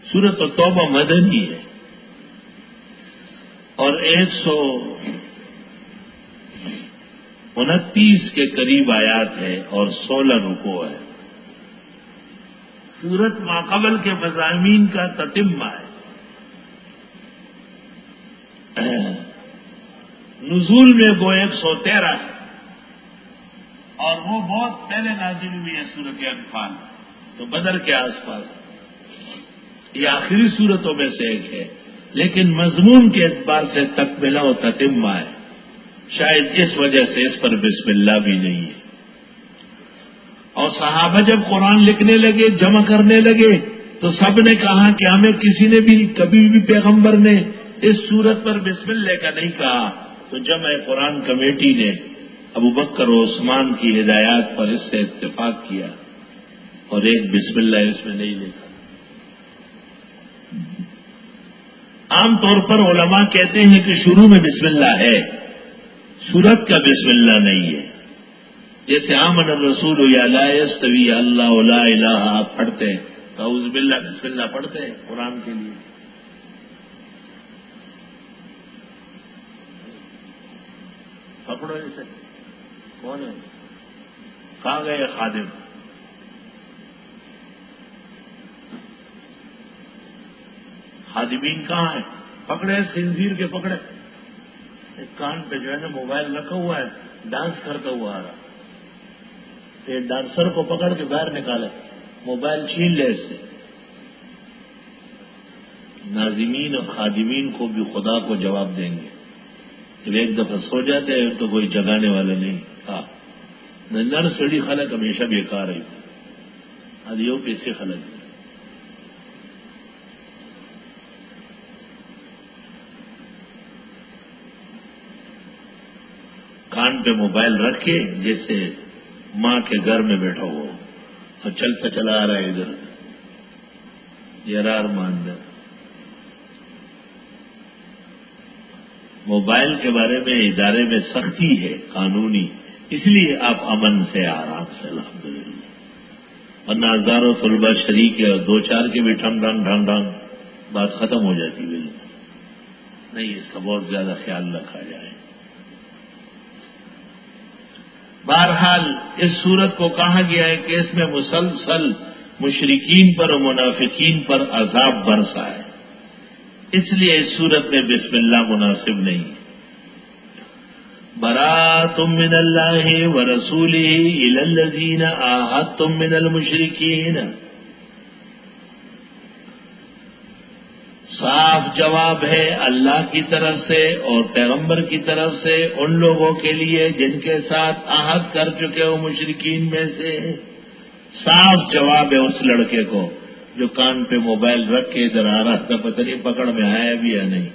سورۃ توبہ مدنی ہے اور 129 کے قریب آیات ہے اور 16 رکوع ہے. سورت ماقبل کے مضامین کا تتمہ ہے. نزول میں وہ 113 ہے اور وہ بہت پہلے نازل ہوئی ہے سورت انفال، تو بدر کے آس پاس یہ آخری صورتوں میں سے ایک ہے، لیکن مضمون کے اعتبار سے تکملہ و تتمہ ہے. شاید اس وجہ سے اس پر بسم اللہ بھی نہیں ہے. اور صحابہ جب قرآن لکھنے لگے، جمع کرنے لگے، تو سب نے کہا کہ ہمیں کسی نے بھی کبھی بھی پیغمبر نے اس صورت پر بسم اللہ کا نہیں کہا. تو جمع قرآن کمیٹی نے ابو بکر و عثمان کی ہدایات پر اس سے اتفاق کیا اور ایک بسم اللہ اس میں نہیں لکھا. عام طور پر علماء کہتے ہیں کہ شروع میں بسم اللہ ہے، سورت کا بسم اللہ نہیں ہے. جیسے آمن الرسول یا لا یستوی اللہ لا الہ آپ پڑھتے ہیں تو اعوذ باللہ بسم اللہ پڑھتے ہیں قرآن کے لیے. پکڑو اسے، کون ہے؟ کہاں گئے خادم؟ خادمین کہاں ہیں؟ پکڑے خنزیر کے پکڑے. ایک کان پہ جو ہے نا موبائل رکھا ہوا ہے، ڈانس کرتا ہوا آ رہا. یہ ڈانسر کو پکڑ کے باہر نکالے، موبائل چھین لے اس سے. ناظمین اور خادمین کو بھی خدا کو جواب دیں گے. جب ایک دفعہ سو جاتے ہیں تو کوئی جگانے والا نہیں. ہاں نر سڑی خلق ہمیشہ بیکار ہے، ادیوں پیسے خلق ہے. کان پہ موبائل رکھ کے جیسے ماں کے گھر میں بیٹھا ہوا اور چلتا چلا آ رہا ہے ادھر یرار ماندر. موبائل کے بارے میں ادارے میں سختی ہے قانونی، اس لیے آپ امن سے آرام سے الحمدللہ. ورنہ ہزاروں طلبہ شریک ہے اور دو چار کے بھی ٹھنگ ڈھنگ ڈھنگ ڈھنگ بات ختم ہو جاتی. بالکل نہیں، اس کا بہت زیادہ خیال رکھا جائے. بہرحال اس صورت کو کہا گیا ہے کہ اس میں مسلسل مشرکین پر اور منافقین پر عذاب برسا ہے، اس لیے اس صورت میں بسم اللہ مناسب نہیں. برات من اللہ ورسولہ الی الذین عاہدتم من المشرکین. صاف جواب ہے اللہ کی طرف سے اور پیغمبر کی طرف سے ان لوگوں کے لیے جن کے ساتھ عہد کر چکے ہو مشرکین میں سے. صاف جواب ہے اس لڑکے کو جو کان پہ موبائل رکھ کے ادھر آ رہا تھا، پتہ نہیں پکڑ میں آیا بھی یا نہیں.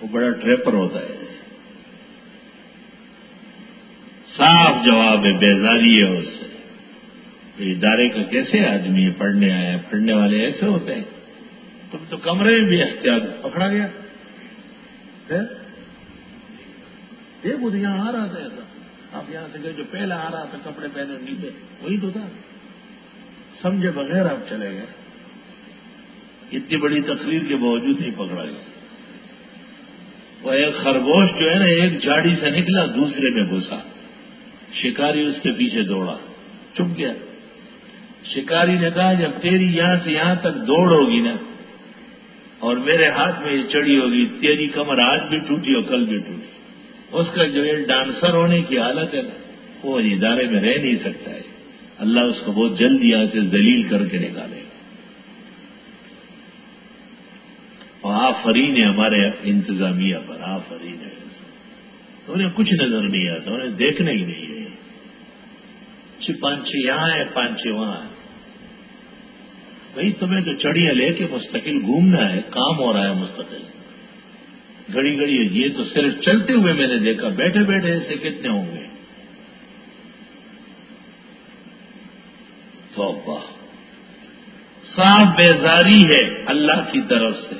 وہ بڑا ٹریپر ہوتا ہے. صاف جواب ہے، بیزاری ہے اس سے. ادارے کا کیسے آدمی پڑھنے آیا؟ پڑھنے والے ایسے ہوتے ہیں. تم تو کمرے میں بھی احتیاط پکڑا گیا. یہ وہ یہاں آ رہا تھا ایسا، آپ یہاں سے گئے، جو پہلا آ رہا تھا کپڑے پہنے نیچے وہی تو تھا. سمجھے بغیر آپ چلے گئے. اتنی بڑی تقریر کے باوجود نہیں پکڑا گیا. وہ ایک خرگوش جو ہے نا ایک جھاڑی سے نکلا دوسرے میں گھسا. شکاری اس کے پیچھے دوڑا، چپ گیا. شکاری نے کہا جب تیری یہاں سے یہاں تک دوڑ ہوگی نا اور میرے ہاتھ میں یہ چڑی ہوگی، تیری کمر آج بھی ٹوٹی اور کل بھی ٹوٹی. اس کا جو ہے ڈانسر ہونے کی حالت ہے نا وہ ادارے میں رہ نہیں سکتا ہے. اللہ اس کو بہت جلد یہاں سے ذلیل کر کے نکالے گا. اور آفرین ہے ہمارے انتظامیہ پر، آفرین ہے. انہیں کچھ نظر نہیں آتا، انہیں دیکھنا ہی نہیں ہے. پانچے یہاں ہے، پانچے وہاں ہے. بھائی تمہیں تو چڑیاں لے کے مستقل گھومنا ہے، کام ہو رہا ہے مستقل. گھڑی گھڑی یہ تو صرف چلتے ہوئے میں نے دیکھا، بیٹھے بیٹھے ایسے کتنے ہوں گے. توبہ. صاف بیزاری ہے اللہ کی طرف سے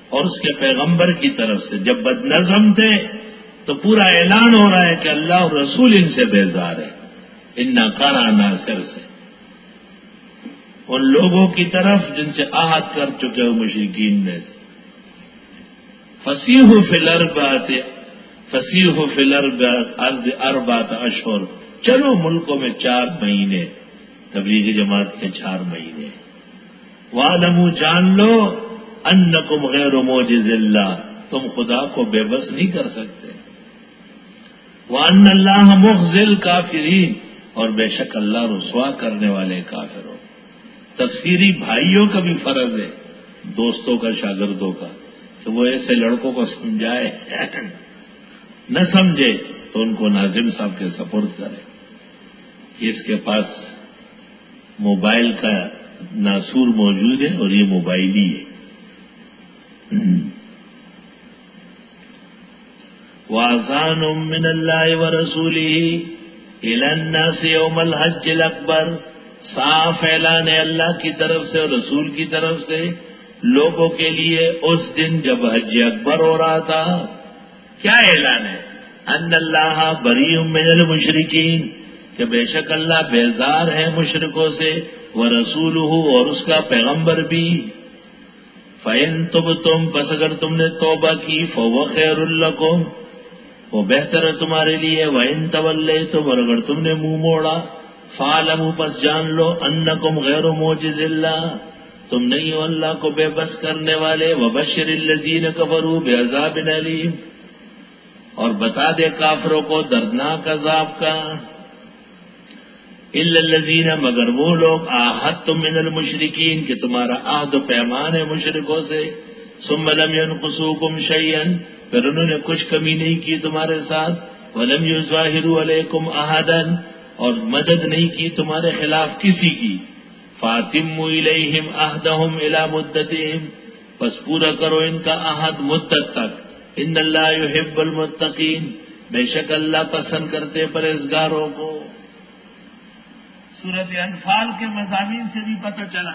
اور اس کے پیغمبر کی طرف سے. جب بدنظم تھے تو پورا اعلان ہو رہا ہے کہ اللہ اور رسول ان سے بیزار ہے. انا قرانا سر سے ان لوگوں کی طرف جن سے عہد کر چکے ہو مشرکین میں سے. فسیحوا فی الارض اربعۃ اشہر، چلو ملکوں میں 4 مہینے، تبلیغی جماعت کے 4 مہینے. وَاعْلَمُوا جان لو انکم غیر معجز اللہ، تم خدا کو بے بس نہیں کر سکتے. وَأَنَّ اللَّهَ مُخْزِي الْكَافِرِينَ، اور بے شک اللہ رسوا کرنے والے کافروں. تفسیری بھائیوں کا بھی فرض ہے، دوستوں کا، شاگردوں کا، کہ وہ ایسے لڑکوں کو سمجھائے، نہ سمجھے تو ان کو ناظم صاحب کے سپرد کرے کہ اس کے پاس موبائل کا ناسور موجود ہے اور یہ موبائل ہی ہے. وَأَذَانٌ مِّنَ اللَّهِ وَرَسُولِهِ إِلَى النَّاسِ يَوْمَ الْحَجِّ الْأَكْبَرِ، صاف اعلان ہے اللہ کی طرف سے اور رسول کی طرف سے لوگوں کے لیے اس دن جب حج اکبر ہو رہا تھا. کیا اعلان ہے؟ ان اللہ بریء من المشرکین، کہ بے شک اللہ بیزار ہے مشرکوں سے، ورسولہ، اور اس کا پیغمبر بھی. فَإِن تُبْتُمْ، پس اگر تم نے توبہ کی، فَهُوَ خَيْرٌ لَكُمْ، وہ بہتر ہے تمہارے لیے. وَإِن تَوَلَّيْتُمْ، اور اگر تم نے منہ موڑا، فَاعْلَمُوا، پس جان لو، أَنَّكُمْ غَيْرُ مُعْجِزِ اللَّهِ، تم نہیں ہو اللہ کو بے بس کرنے والے. وَبَشِّرِ الَّذِينَ كَفَرُوا بِعَذَابٍ أَلِيمٍ، اور بتا دے کافروں کو دردناک عذاب کا. إِلَّا الَّذِينَ، مگر وہ لوگ، عَاهَدتُّم مِّنَ الْمُشْرِكِينَ، کہ تمہارا عہد و پیمان ہے مشرکوں سے. ثُمَّ لَمْ يَنْقُصُوكُمْ شَيْئًا، پھر انہوں نے کچھ کمی نہیں کی تمہارے ساتھ. وَلَمْ يُظَاهِرُوا عَلَيْكُمْ أَحَدًا، اور مدد نہیں کی تمہارے خلاف کسی کی. فَأَتِمُّوا إِلَيْهِمْ عَهْدَهُمْ إِلَى مُدَّتِهِمْ، پس پورا کرو ان کا عہد مدت تک. ان اللہ یحب المتقین، بے شک اللہ پسند کرتے پرہیزگاروں کو. سورۃ انفال کے مضامین سے بھی پتہ چلا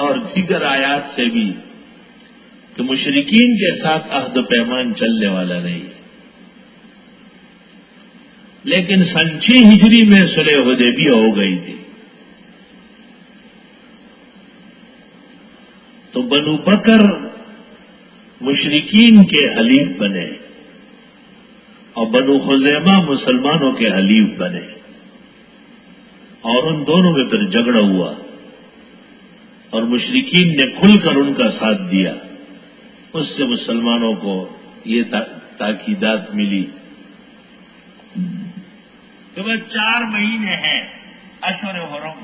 اور دیگر آیات سے بھی کہ مشرکین کے ساتھ عہد و پیمان چلنے والا نہیں. لیکن سن 6 ہجری میں صلح حدیبیہ ہو گئی تھی، تو بنو بکر مشرکین کے حلیف بنے اور بنو خزیمہ مسلمانوں کے حلیف بنے، اور ان دونوں میں پھر جھگڑا ہوا اور مشرکین نے کھل کر ان کا ساتھ دیا. اس سے مسلمانوں کو یہ تاکیدات ملی کہ وہ 4 مہینے ہیں، اشہر حرم،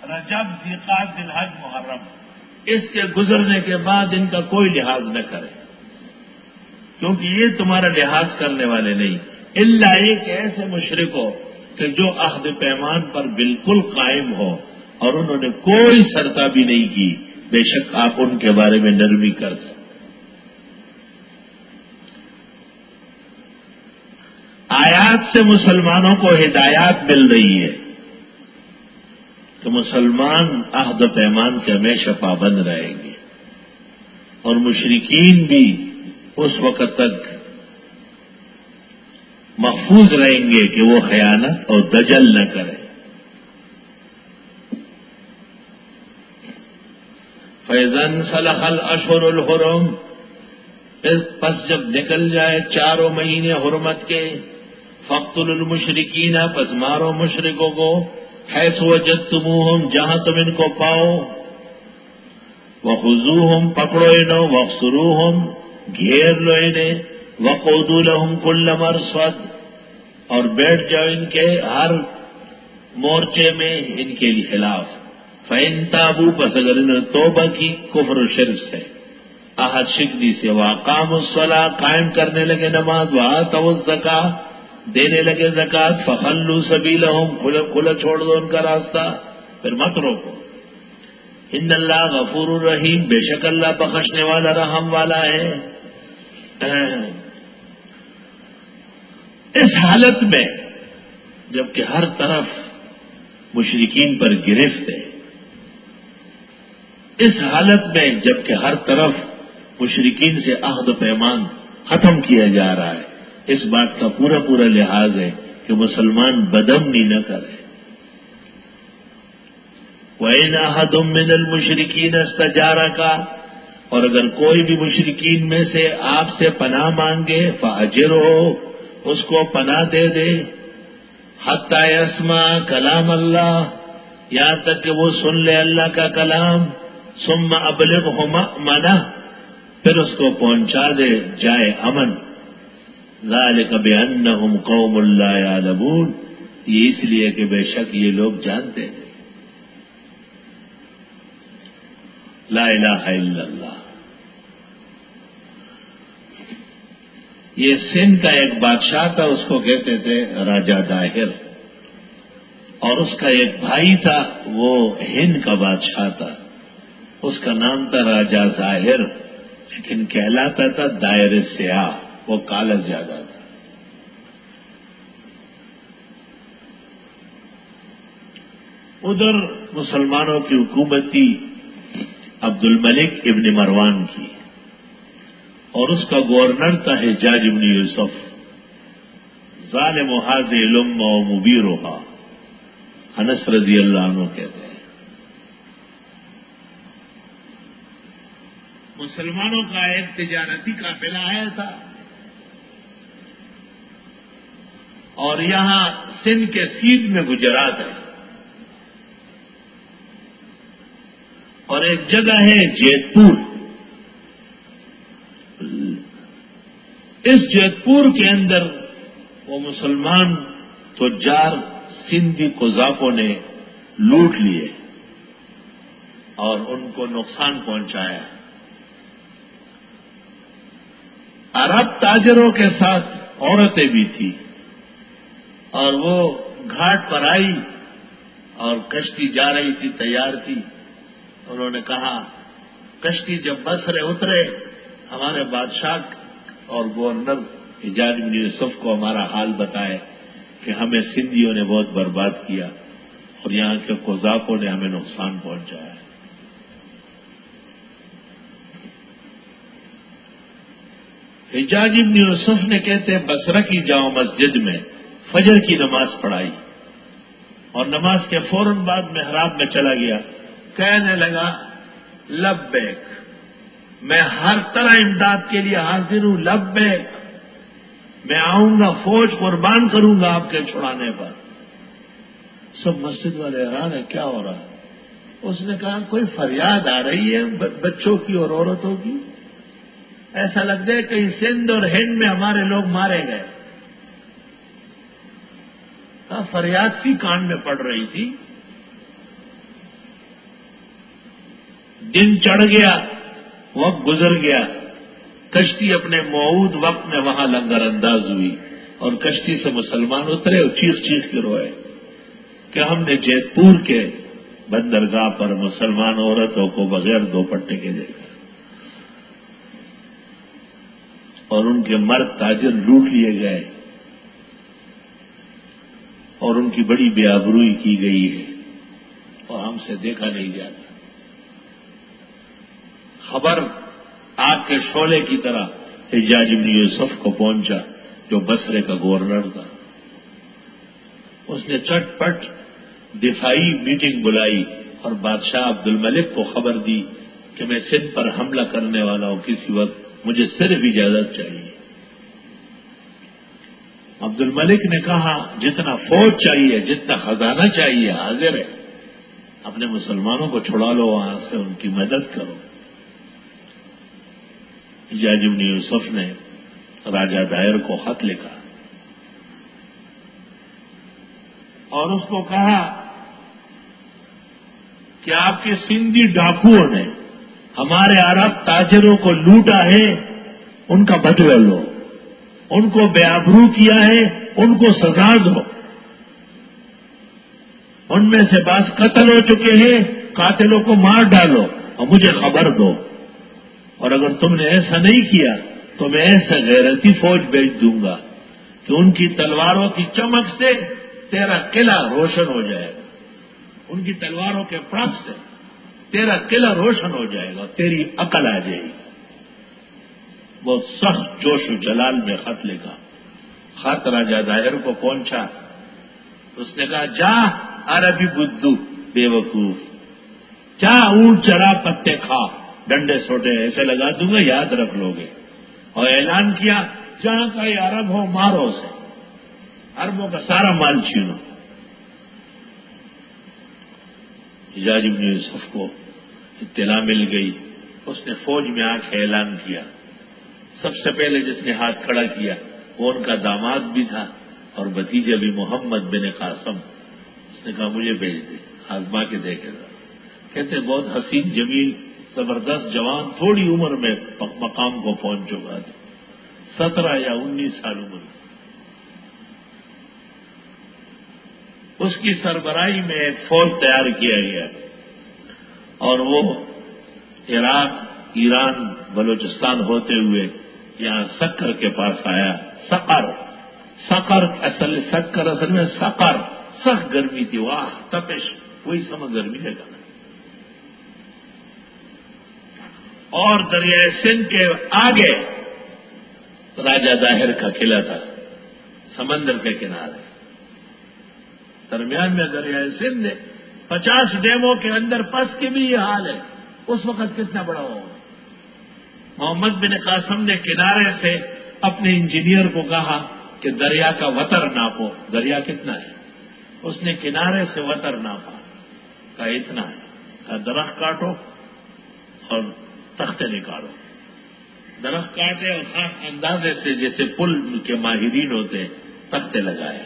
رجب، ذی-القعدہ، ذی-الحج، محرم، اس کے گزرنے کے بعد ان کا کوئی لحاظ نہ کرے، کیونکہ یہ تمہارا لحاظ کرنے والے نہیں. الا ایک ایسے مشرک ہو کہ جو عہد پیمان پر بالکل قائم ہو اور انہوں نے کوئی سرتابی نہیں کی، بے شک آپ ان کے بارے میں نرمی کر سکتے. آیات سے مسلمانوں کو ہدایات مل رہی ہے کہ مسلمان عہد و پیمان کے ہمیشہ پابند رہیں گے، اور مشرکین بھی اس وقت تک محفوظ رہیں گے کہ وہ خیانت اور دجل نہ کریں. فَإِذَا انْسَلَخَ الْأَشْهُرُ الْحُرُمُ، پس جب نکل جائے 4 مہینے حرمت کے، فَاقْتُلُوا الْمُشْرِكِينَ، پس مارو مشرکوں کو، حیث وجدتموہم، جہاں تم ان کو پاؤ، وَخُذُوهُمْ، پکڑو انہوں، وَاحْصُرُوهُمْ، گھیر لو انہیں، وَقُعُدُوا لَهُمْ كُلَّ مَرْصَدٍ، اور بیٹھ جاؤ ان کے ہر مورچے میں ان کے خلاف. فَإِن تَابُوا، پس اگر انہوں نے توبہ کی کفر و شرک سے، عہد شکنی سے، وَأَقَامُوا الصَّلَاةَ، قائم کرنے لگے نماز، وَآتَوُا الزَّکَاةَ، دینے لگے زکات، فَخَلُّوا سَبِیلَهُمْ، کھلا چھوڑ دو ان کا راستہ، پھر مت روکو. ان اللہ غفور الرحیم، بے شک اللہ بخشنے والا رحم والا ہے. اس حالت میں جبکہ ہر طرف مشرکین پر گرفت ہے، اس حالت میں جبکہ ہر طرف مشرکین سے عہد و پیمان ختم کیا جا رہا ہے، اس بات کا پورا لحاظ ہے کہ مسلمان بدامنی نہ کرے. وَإِنْ أَحَدٌ مِّنَ الْمُشْرِكِينَ اسْتَجَارَكَ، اور اگر کوئی بھی مشرکین میں سے آپ سے پناہ مانگے فَأَجِرْهُ، اس کو پناہ دے دے، حَتَّى يَسْمَعَ کلام اللہ، یہاں تک کہ وہ سن لے اللہ کا کلام، ثُمَّ أَبْلِغْهُ مَأْمَنَهُ، پھر اس کو پہنچا دے جائے امن۔ ذَلِكَ بِأَنَّهُمْ قَوْمٌ لَا يَعْلَمُونَ، یہ اس لیے کہ بے شک یہ لوگ جانتے ہیں۔ لا الہ الا اللہ۔ یہ سندھ کا ایک بادشاہ تھا، اس کو کہتے تھے راجہ داہر، اور اس کا ایک بھائی تھا، وہ ہند کا بادشاہ تھا، اس کا نام تھا راجہ ظاہر، لیکن کہلاتا تھا دائر سیاہ، وہ کالا زیادہ تھا۔ ادھر مسلمانوں کی حکومت تھی عبد الملک ابن مروان کی، اور اس کا گورنر تھا حجاج ابن یوسف، ظالم هذه الامة ومبیرها، انس رضی اللہ عنہ کہتے ہیں۔ مسلمانوں کا ایک تجارتی قافلہ آیا تھا، اور یہاں سندھ کے سیدھ میں گجرات ہے، اور ایک جگہ ہے جیت پور۔ اس جیت پور کے اندر وہ مسلمان تجار سندھی قذافوں نے لوٹ لیے اور ان کو نقصان پہنچایا۔ عرب تاجروں کے ساتھ عورتیں بھی تھیں، اور وہ گھاٹ پر آئی اور کشتی جا رہی تھی، تیار تھی۔ انہوں نے کہا کشتی جب بصرے اترے، ہمارے بادشاہ اور گورنر حجاج بن یوسف کو ہمارا حال بتائے کہ ہمیں سندھیوں نے بہت برباد کیا اور یہاں کے قذافوں نے ہمیں نقصان پہنچایا۔ حجاج بن یوسف نے کہتے بصرہ کی جامع مسجد میں فجر کی نماز پڑھائی، اور نماز کے فوراً بعد محراب میں چلا گیا، کہنے لگا لبیک، میں ہر طرح امداد کے لیے حاضر ہوں، لبیک، میں آؤں گا، فوج قربان کروں گا آپ کے چھڑانے پر۔ سب مسجد والے حیران ہیں، کیا ہو رہا ہے؟ اس نے کہا کوئی فریاد آ رہی ہے بچوں کی اور عورتوں کی، ایسا لگتا ہے کہ سندھ اور ہند میں ہمارے لوگ مارے گئے۔ فریاد سی کان میں پڑ رہی تھی۔ دن چڑھ گیا، وقت گزر گیا، کشتی اپنے موعود وقت میں وہاں لنگر انداز ہوئی، اور کشتی سے مسلمان اترے اور چیخ چیخ کے روئے کہ ہم نے جیت پور کے بندرگاہ پر مسلمان عورتوں کو بغیر دوپٹے کے دیکھا، اور ان کے مرد تاجر لوٹ لیے گئے، اور ان کی بڑی بے آبروئی کی گئی ہے، اور ہم سے دیکھا نہیں جاتا۔ خبر آگ کے شعلے کی طرح حجاج بن یوسف کو پہنچا، جو بصرے کا گورنر تھا۔ اس نے چٹ پٹ دفاعی میٹنگ بلائی اور بادشاہ عبد الملک کو خبر دی کہ میں سندھ پر حملہ کرنے والا ہوں، کسی وقت مجھے صرف اجازت چاہیے۔ عبد الملک نے کہا جتنا فوج چاہیے، جتنا خزانہ چاہیے حاضر ہے، اپنے مسلمانوں کو چھڑا لو، وہاں سے ان کی مدد کرو۔ حجاج بن یوسف نے راجہ دائر کو خط لکھا اور اس کو کہا کہ آپ کے سندھی ڈاکوؤں نے ہمارے عرب تاجروں کو لوٹا ہے، ان کا بدلہ لو، ان کو بے آبرو کیا ہے، ان کو سزا دو، ان میں سے بعض قتل ہو چکے ہیں، قاتلوں کو مار ڈالو اور مجھے خبر دو، اور اگر تم نے ایسا نہیں کیا تو میں ایسا غیرتی فوج بھیج دوں گا کہ ان کی تلواروں کی چمک سے تیرا قلعہ روشن ہو جائے گا، ان کی تلواروں کے پڑک سے تیرا قلعہ روشن ہو جائے گا، تیری عقل آ جائے گی۔ بہت سخت جوش و جلال میں خط لکھا، خط راجہ دائر کو پہنچا، اس نے کہا جا عربی بدو بے وقوف، کیا اونٹ چرا پتے کھا، ڈنڈے سوٹے ایسے لگا دوں گا، یاد رکھ لو گے۔ اور اعلان کیا جہاں کا یہ عرب ہو مارو اسے، عربوں کا سارا مال چھینو۔ حجاج بن یوسف کو اطلاع مل گئی، اس نے فوج میں آ کے اعلان کیا۔ سب سے پہلے جس نے ہاتھ کھڑا کیا وہ ان کا داماد بھی تھا اور بھتیجے بھی، محمد بن قاسم۔ اس نے کہا مجھے بھیج دے، آزما کے دیکھے گا۔ کہتے بہت حسین جمیل زبردست جوان، تھوڑی عمر میں مقام کو پہنچ چکا تھا، 17 یا 19 سال عمر۔ اس کی سربراہی میں ایک فوج تیار کیا گیا اور وہ عراق، ایران، بلوچستان ہوتے ہوئے یہاں سکر کے پاس آیا۔ سکر اصل میں سکر، سخت گرمی تھی، واہ تپش، وہی سمجھ گرمی لگا۔ اور دریائے سندھ کے آگے راجہ ظاہر کا قلعہ تھا، سمندر کے کنارے، درمیان میں دریائے سندھ ہے۔ 50 ڈیموں کے اندر پس کے بھی یہ حال ہے، اس وقت کتنا بڑا ہوگا۔ محمد بن قاسم نے کنارے سے اپنے انجینئر کو کہا کہ دریا کا وتر ناپو، دریا کتنا ہے؟ اس نے کنارے سے وتر ناپا، کہا اتنا ہے۔ کہا درخت کاٹو اور تختے نکالو۔ درخت کاٹے اور خاص اندازے سے جیسے پل کے ماہرین ہوتے تختے لگائے۔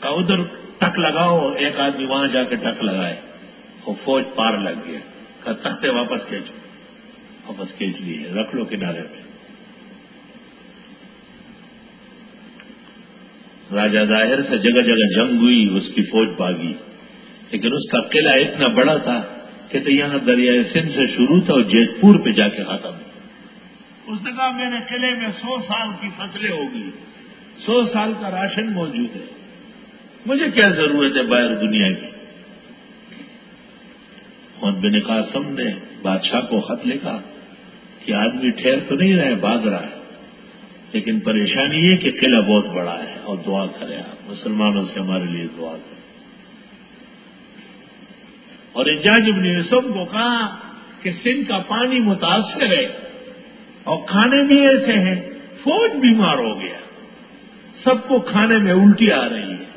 کہا ادھر ٹک لگاؤ، ایک آدمی وہاں جا کے ٹک لگائے، وہ فوج پار لگ گیا۔ کہا تختے واپس کھینچ لیے، رکھ لو کنارے پہ۔ راجہ ظاہر سے جگہ جگہ جنگ ہوئی، اس کی فوج بھاگی، لیکن اس کا قلعہ اتنا بڑا تھا کہ یہاں دریائے سندھ سے شروع تھا اور جیت پور پہ جا کے ختم۔ اس نے کہا میرے قلعے میں 100 سال کی فصلیں ہوگی، 100 سال کا راشن موجود ہے، مجھے کیا ضرورت ہے باہر دنیا کی۔ محمد بن قاسم نے بادشاہ کو خط لکھا کہ آدمی ٹھہر تو نہیں رہے، بھاگ رہا ہے، لیکن پریشانی یہ کہ قلعہ بہت بڑا ہے، اور دعا کریں آپ مسلمانوں سے ہمارے لیے دعا کریں۔ اور حجاج بن یوسف کو کہا کہ سندھ کا پانی متاثر ہے اور کھانے بھی ایسے ہیں، فوج بیمار ہو گیا، سب کو کھانے میں الٹی آ رہی ہے۔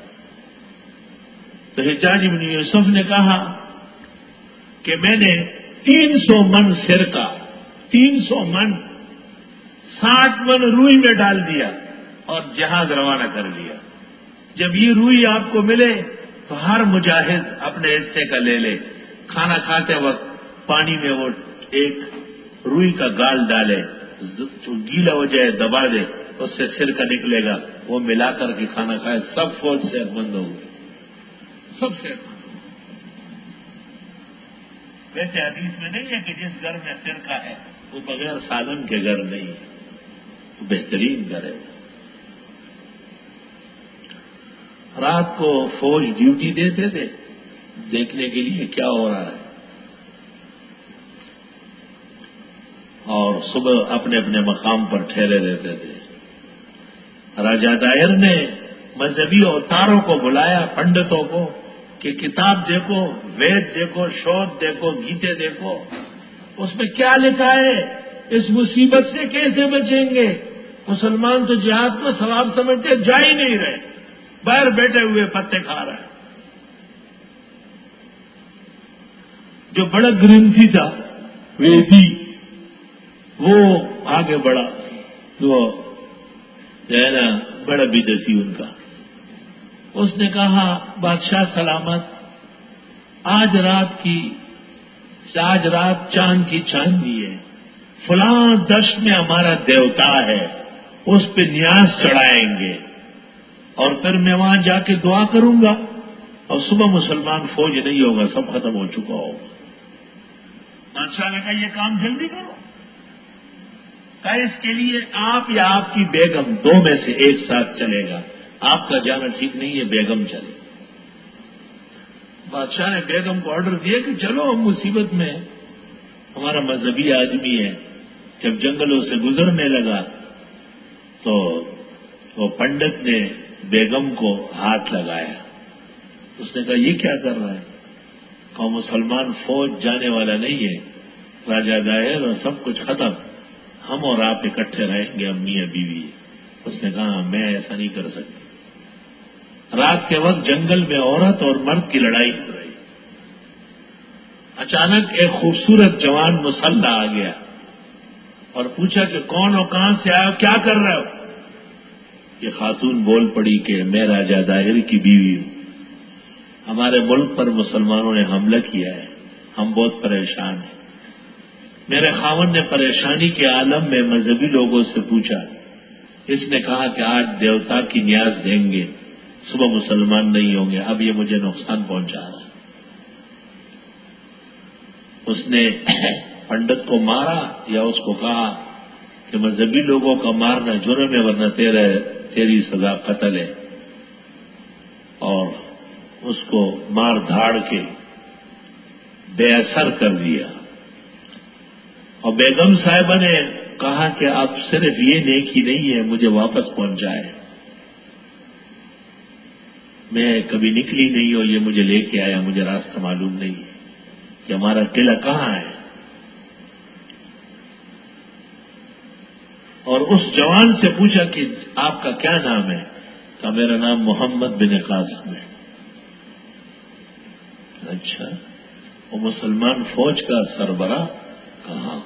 تو حجاج بن یوسف نے کہا کہ میں نے 300 من سرکہ، 300 من 60 من روئی میں ڈال دیا اور جہاز روانہ کر لیا۔ جب یہ روئی آپ کو ملے تو ہر مجاہد اپنے حصے کا لے لے، کھانا کھاتے وقت پانی میں وہ ایک روئی کا گال ڈالے، جو گیلا ہو جائے دبا دے، اس سے سرکہ نکلے گا، وہ ملا کر کے کھانا کھائے، سب فوج صحت مند ہوگی، سب صحت مند۔ ویسے حدیث میں نہیں ہے کہ جس گھر میں سرکہ ہے وہ بغیر سالن کے گھر نہیں ہے، وہ بہترین گھر ہے۔ رات کو فوج ڈیوٹی دیتے تھے دیکھنے کے لیے کیا ہو رہا ہے، اور صبح اپنے اپنے مقام پر ٹھہرے رہتے تھے۔ راجہ دائر نے مذہبی اوتاروں کو بلایا، پنڈتوں کو، کہ کتاب دیکھو، وید دیکھو، شودھ دیکھو، گیتے دیکھو، اس میں کیا لکھا ہے، اس مصیبت سے کیسے بچیں گے۔ مسلمان تو جہاد کو ثواب سمجھتے جا ہی نہیں رہے، باہر بیٹھے ہوئے پتے کھا رہے ہیں۔ جو بڑا گرنتھی تھا ویدی، وہ آگے بڑھا، وہ جو ہے نا بڑا بدعتی ان کا۔ اس نے کہا بادشاہ سلامت، آج رات چاند کی چاندنی ہے، فلاں دشت میں ہمارا دیوتا ہے، اس پہ نیاز چڑھائیں گے، اور پھر میں وہاں جا کے دعا کروں گا، اور صبح مسلمان فوج نہیں ہوگا، سب ختم ہو چکا ہوگا۔ بادشاہ نے کہا یہ کام جلدی کرو، کہا اس کے لیے آپ یا آپ کی بیگم، دو میں سے ایک ساتھ چلے گا، آپ کا جانا ٹھیک نہیں ہے، بیگم چلے۔ بادشاہ نے بیگم کو آرڈر دیا کہ چلو ہم مصیبت میں، ہمارا مذہبی آدمی ہے۔ جب جنگلوں سے گزرنے لگا تو وہ پنڈت نے بیگم کو ہاتھ لگایا، اس نے کہا یہ کیا کر رہا ہے؟ قوم مسلمان فوج جانے والا نہیں ہے، راجہ دائر اور سب کچھ ختم، ہم اور آپ اکٹھے رہیں گے، امی بیوی۔ اس نے کہا میں ایسا نہیں کر سکتی۔ رات کے وقت جنگل میں عورت اور مرد کی لڑائی ہو رہی، اچانک ایک خوبصورت جوان مسلح آ گیا اور پوچھا کہ کون اور کہاں سے آئے ہو، کیا کر رہے ہو؟ یہ خاتون بول پڑی کہ میں راجہ دائر کی بیوی ہوں، ہمارے ملک پر مسلمانوں نے حملہ کیا ہے، ہم بہت پریشان ہیں۔ میرے خاوند نے پریشانی کے عالم میں مذہبی لوگوں سے پوچھا، اس نے کہا کہ آج دیوتا کی نیاز دیں گے، صبح مسلمان نہیں ہوں گے، اب یہ مجھے نقصان پہنچا رہا ہے۔ اس نے پنڈت کو مارا یا اس کو کہا کہ مذہبی لوگوں کا مارنا جرم ہے، ورنہ تیری سزا قتل ہے، اور اس کو مار دھاڑ کے بے اثر کر دیا۔ اور بیگم صاحبہ نے کہا کہ اب صرف یہ نیکی نہیں ہے، مجھے واپس پہنچائے، میں کبھی نکلی نہیں ہوں، یہ مجھے لے کے آیا، مجھے راستہ معلوم نہیں ہے کہ ہمارا قلعہ کہاں ہے۔ اور اس جوان سے پوچھا کہ آپ کا کیا نام ہے؟ کہا میرا نام محمد بن قاسم ہے۔ اچھا، وہ مسلمان فوج کا سربراہ؟ کہاں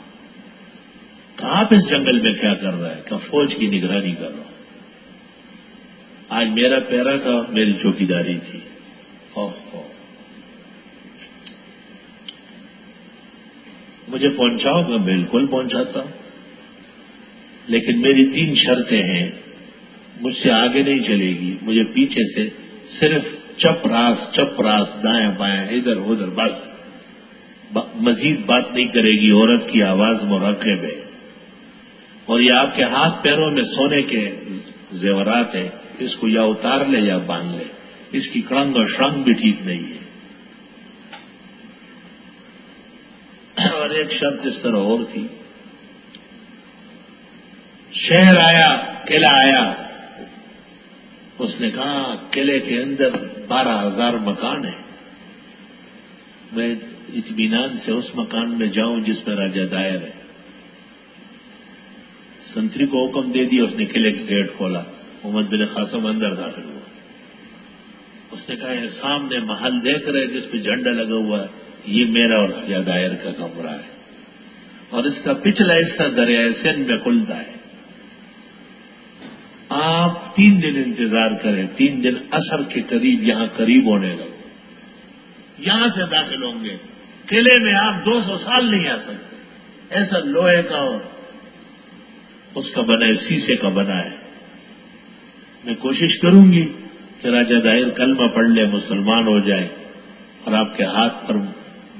آپ اس جنگل میں کیا کر رہا ہے؟ کہ فوج کی نگرانی کر رہا ہوں، آج میرا پیرا تھا، میری چوکیداری تھی۔ مجھے پہنچاؤ گا؟ بالکل پہنچاتا ہوں، لیکن میری 3 شرطیں ہیں، مجھ سے آگے نہیں چلے گی، مجھے پیچھے سے صرف چپ راس دائیں بائیں ادھر ادھر، بس مزید بات نہیں کرے گی، عورت کی آواز مرکب ہے، اور یہ آپ کے ہاتھ پیروں میں سونے کے زیورات ہیں، اس کو یا اتار لے یا باندھ لے، اس کی کڑنگ اور شرنگ بھی ٹھیک نہیں ہے۔ اور ایک شرط اس طرح اور تھی، شہر آیا، قلعہ آیا، اس نے کہا قلعے کے اندر 12,000 مکان ہیں، میں اطمینان سے اس مکان میں جاؤں جس میں راجہ دائر ہے۔ سنتری کو حکم دے دیا، اس نے قلعے کا گیٹ کھولا، محمد بن قاسم اندر داخل ہوا۔ اس نے کہا یہ سامنے محل دیکھ رہے جس پہ جھنڈا لگا ہوا ہے، یہ میرا اور راجہ دائر کا کمرہ ہے، اور اس کا پچھلا حصہ دریائے سندھ میں کھلتا ہے، آپ 3 دن انتظار کریں، 3 دن عصر کے قریب یہاں قریب ہونے لگو، یہاں سے داخل ہوں گے، قلعے میں آپ 200 سال نہیں آ سکتے، ایسا لوہے کا اور اس کا بنا ہے، شیشے کا بنا ہے۔ میں کوشش کروں گی کہ راجہ دائر کلمہ پڑھ لے، مسلمان ہو جائے اور آپ کے ہاتھ پر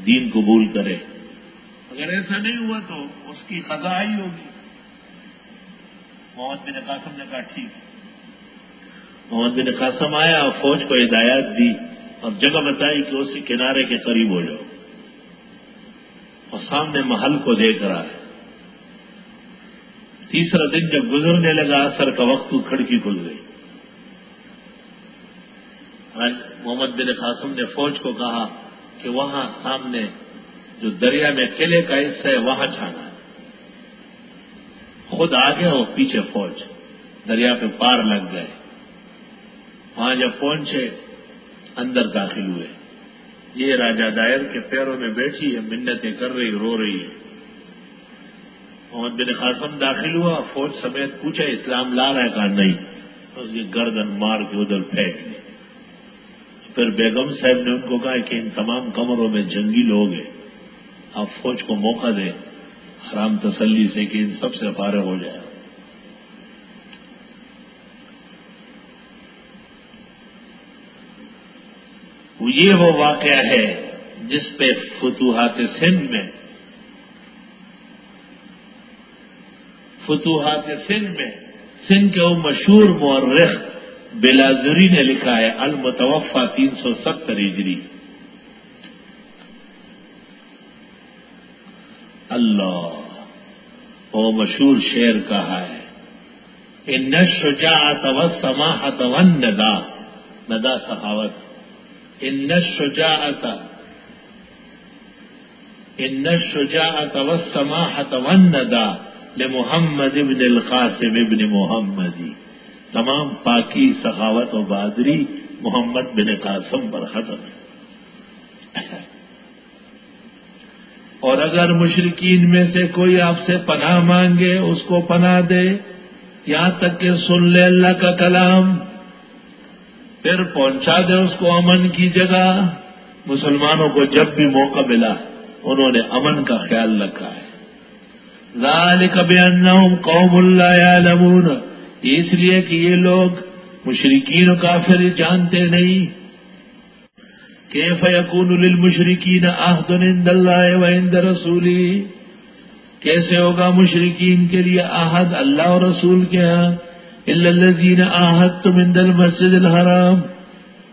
دین قبول کرے، اگر ایسا نہیں ہوا تو اس کی قضا آئی ہوگی۔ محمد بن قاسم نے کہا ٹھیک ہے۔ محمد بن قاسم آیا اور فوج کو ہدایات دی اور جگہ بتائی کہ اسی کنارے کے قریب ہو جاؤ، اور سامنے محل کو دیکھ رہا ہے۔ تیسرا دن جب گزرنے لگا، عصر کا وقت، تو کھڑکی کھل گئی۔ محمد بن قاسم نے فوج کو کہا کہ وہاں سامنے جو دریا میں قلعے کا حصہ ہے وہاں جانا ہے، خود آگے اور پیچھے فوج، دریا پہ پار لگ گئے۔ وہاں جب پہنچے، اندر داخل ہوئے، یہ راجہ دائر کے پیروں میں بیٹھی ہے، منتیں کر رہی، رو رہی ہے۔ محمد بن قاسم داخل ہوا، فوج سمیت پوچھا اسلام لا رہا ہے؟ کہا نہیں، اس کی گردن مار کے ادھر پھینک دی۔ پھر بیگم صاحب نے ان کو کہا کہ ان تمام کمروں میں جنگی لوگ ہیں، آپ فوج کو موقع دیں آرام تسلی سے کہ ان سب سے فارغ ہو جائے۔ یہ وہ واقعہ ہے جس پہ فتوحات سندھ میں سندھ کے وہ مشہور مورخ بلازری نے لکھا ہے، المتوفا 370 ہجری۔ اللہ، وہ مشہور شعر کہا ہے، ان الشجاعۃ والسماحۃ والندى، ندا سخاوت، ان الشجاعۃ ان الشجاعۃ والسماحۃ والندى لمحمد ابن القاسم ابن محمدی، تمام پاکی، سخاوت و بہادری محمد بن قاسم پر ختم ہے۔ اور اگر مشرکین میں سے کوئی آپ سے پناہ مانگے اس کو پناہ دے، یہاں تک کہ سن لے اللہ کا کلام، پھر پہنچا دے اس کو امن کی جگہ۔ مسلمانوں کو جب بھی موقع ملا انہوں نے امن کا خیال رکھا ہے۔ ذالک بأنہم قوم لا یعلمون، اس لیے کہ یہ لوگ مشرکین و کافر جانتے نہیں۔ کیف یکون للمشرکین عہد عند اللہ وعند رسولہ، کیسے ہوگا مشرکین کے لیے عہد اللہ اور رسول کے ہاں؟ الا الذین عاہدتم عند المسجد الحرام،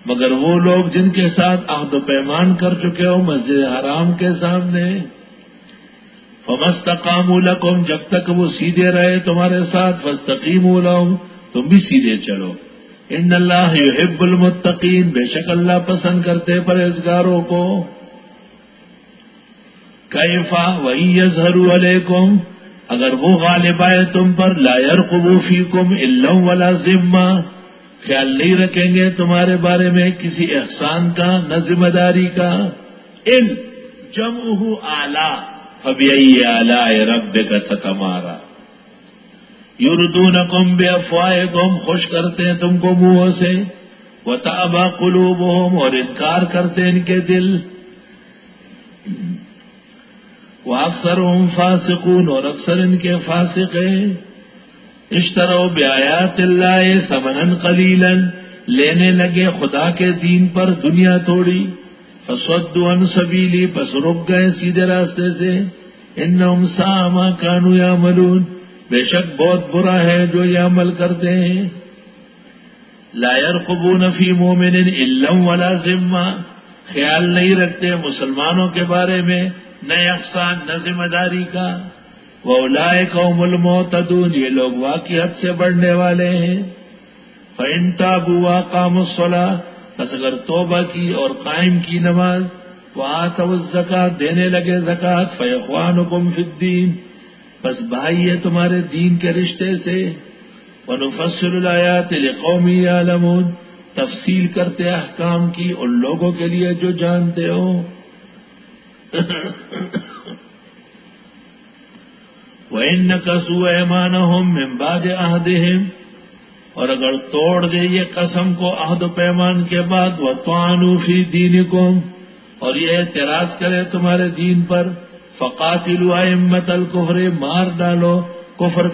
مگر وہ لوگ جن کے ساتھ عہد و پیمان کر چکے ہو مسجد حرام کے سامنے۔ فما استقاموا لکم، جب تک وہ سیدھے رہے تمہارے ساتھ، فاستقیموا لہم، تم بھی سیدھے چلو۔ ان اللہ یحب المتقین، بے شک اللہ پسند کرتے پرہیزگاروں کو۔ کیفا وَإِن یظہروا علیکم، اگر وہ غالب آئے تم پر، لا یرقبوا فیکم الا ولا ذمہ، خیال نہیں رکھیں گے تمہارے بارے میں کسی احسان کا نہ ذمہ داری کا۔ ان جمعہ اعلی فبأي آلاء ربک تتمارا، یردونکم بافواہکم، خوش کرتے ہیں تم کو منہوں سے، وتأبى قلوبہم، اور انکار کرتے ہیں ان کے دل، واکثرہم فاسقون، اور اکثر ان کے فاسق ہیں۔ اشتروا بآیات اللہ ثمنا قلیلا، لینے لگے خدا کے دین پر دنیا تھوڑی، فصدوا عن سبیلی، پس رک گئے سیدھے راستے سے۔ انہم ساء ما کانوا یعملون، بے شک بہت برا ہے جو یہ عمل کرتے ہیں۔ لا یرقبون فی مومن الا ولا ذمہ، خیال نہیں رکھتے مسلمانوں کے بارے میں نہ احسان نہ ذمہ داری کا۔ وَأُولَئِكَ هُمُ الْمُعْتَدُونَ، یہ لوگ واقعی حد سے بڑھنے والے ہیں۔ فَإِن تَابُوا وَأَقَامُوا الصَّلَاةَ، پس اگر توبہ کی اور قائم کی نماز، وَآتَوُا الزَّكَاةَ، دینے لگے زکوٰۃ، فَإِخْوَانُكُمْ فِي الدِّينِ، پس بھائی ہے تمہارے دین کے رشتے سے۔ وَنُفَصِّلُ الْآيَاتِ لِقَوْمٍ يَعْلَمُونَ، تفصیل کرتے احکام کی ان لوگوں کے لیے جو جانتے ہو۔ وَإِن نَكَثُوا أَيْمَانَهُم مِّن بَعْدِ عَهْدِهِمْ، اور اگر توڑ دے یہ قسم کو عہد و پیمان کے بعد، وَطَعَنُوا فِي دِينِكُمْ، اور یہ اعتراض کرے تمہارے دین پر، فَقَاتِلُوا أَئِمَّةَ الْكُفْرِ، مار ڈالو کفر